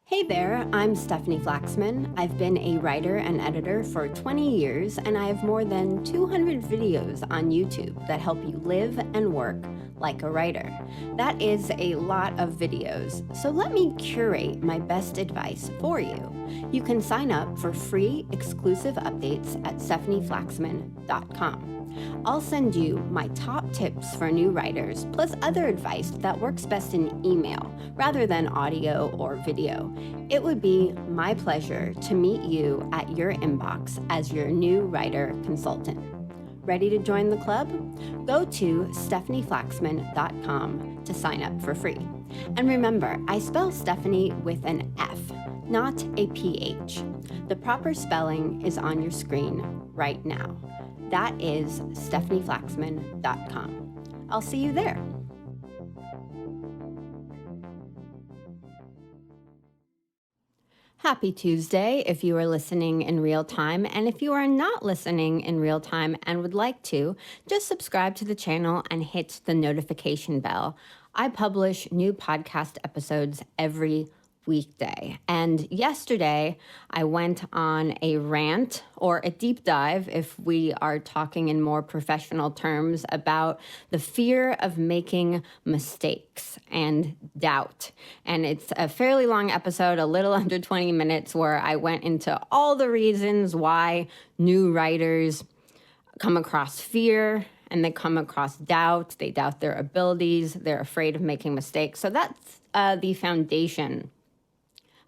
Hey there, I'm Stefanie Flaxman. I've been a writer and editor for 20 years, and I have more than 200 videos on YouTube that help you live and work like a writer. That is a lot of videos, so let me curate my best advice for you. You can sign up for free exclusive updates at stefanieflaxman.com. I'll send you my top tips for new writers, plus other advice that works best in email rather than audio or video. It would be my pleasure to meet you at your inbox as your new writer consultant. Ready to join the club? Go to stefanieflaxman.com to sign up for free. And remember, I spell Stefanie with an F, not a PH. The proper spelling is on your screen right now. That is stefanieflaxman.com. I'll see you there. Happy Tuesday if you are listening in real time, and if you are not listening in real time and would like to, just subscribe to the channel and hit the notification bell. I publish new podcast episodes every weekday. And yesterday, I went on a rant, or a deep dive, if we are talking in more professional terms, about the fear of making mistakes and doubt. And it's a fairly long episode, a little under 20 minutes, where I went into all the reasons why new writers come across fear and they come across doubt. They doubt their abilities. They're afraid of making mistakes. So that's the foundation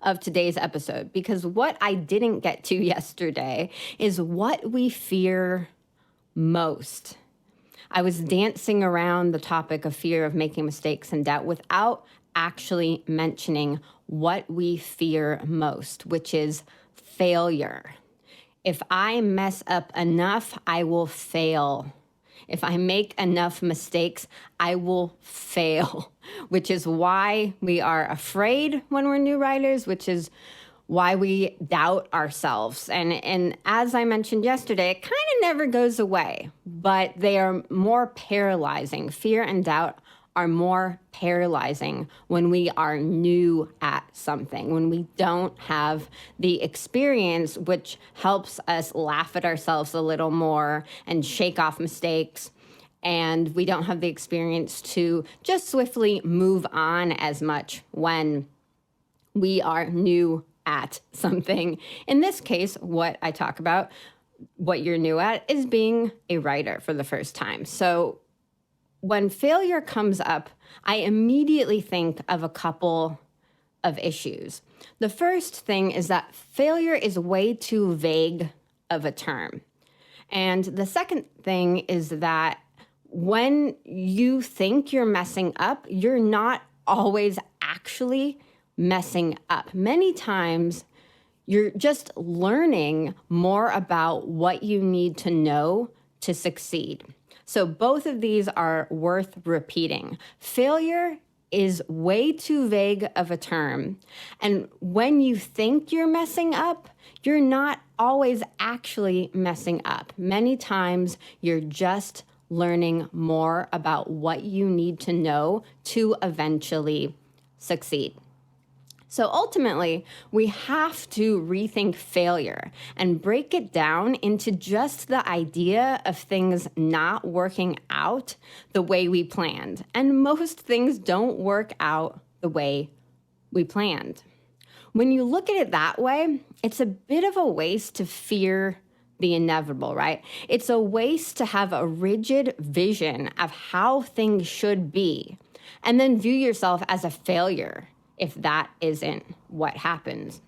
of today's episode, because what I didn't get to yesterday is what we fear most. I was dancing around the topic of fear of making mistakes and doubt without actually mentioning what we fear most, which is failure. If I mess up enough, I will fail. If I make enough mistakes, I will fail, which is why we are afraid when we're new writers, which is why we doubt ourselves. And as I mentioned yesterday, it kind of never goes away, but they are more paralyzing. Fear and doubt are more paralyzing when we are new at something, when we don't have the experience, which helps us laugh at ourselves a little more and shake off mistakes. And we don't have the experience to just swiftly move on as much when we are new at something. In this case, what I talk about, what you're new at, is being a writer for the first time. So when failure comes up, I immediately think of a couple of issues. The first thing is that failure is way too vague of a term. And the second thing is that when you think you're messing up, you're not always actually messing up. Many times, you're just learning more about what you need to know to succeed. So both of these are worth repeating. Failure is way too vague of a term. And when you think you're messing up, you're not always actually messing up. Many times you're just learning more about what you need to know to eventually succeed. So ultimately, we have to rethink failure and break it down into just the idea of things not working out the way we planned. And most things don't work out the way we planned. When you look at it that way, it's a bit of a waste to fear the inevitable, right? It's a waste to have a rigid vision of how things should be and then view yourself as a failure if that isn't what happens.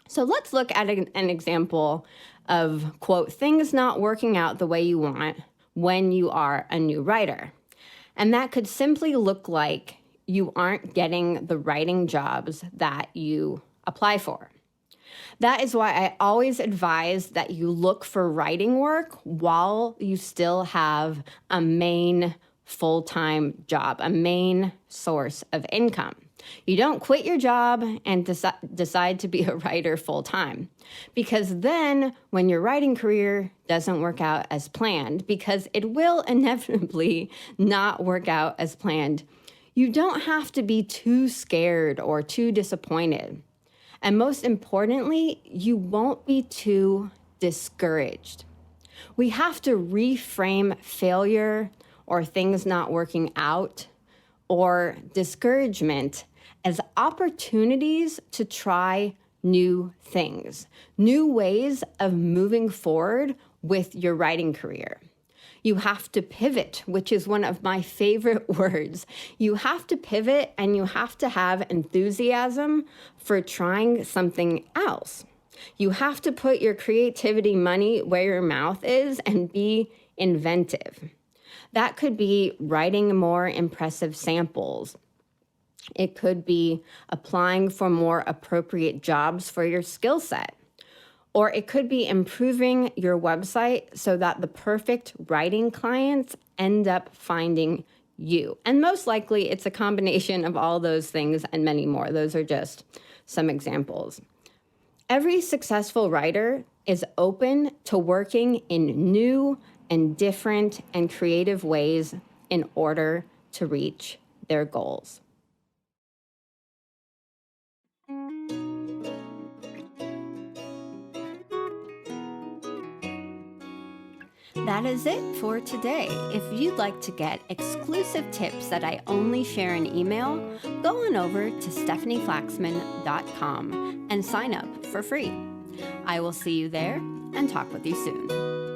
So let's look at an example of, quote, things not working out the way you want when you are a new writer. And that could simply look like you aren't getting the writing jobs that you apply for. That is why I always advise that you look for writing work while you still have a main full-time job, a main source of income. You don't quit your job and decide to be a writer full-time, because then when your writing career doesn't work out as planned, because it will inevitably not work out as planned, you don't have to be too scared or too disappointed. And most importantly, you won't be too discouraged. We have to reframe failure or things not working out or discouragement as opportunities to try new things, new ways of moving forward with your writing career. You have to pivot, which is one of my favorite words. You have to pivot and you have to have enthusiasm for trying something else. You have to put your creativity money where your mouth is and be inventive. That could be writing more impressive samples. It could be applying for more appropriate jobs for your skill set. Or it could be improving your website so that the perfect writing clients end up finding you. And most likely it's a combination of all those things and many more. Those are just some examples. Every successful writer is open to working in new and different and creative ways in order to reach their goals. That is it for today. If you'd like to get exclusive tips that I only share in email, go on over to stefanieflaxman.com and sign up for free. I will see you there and talk with you soon.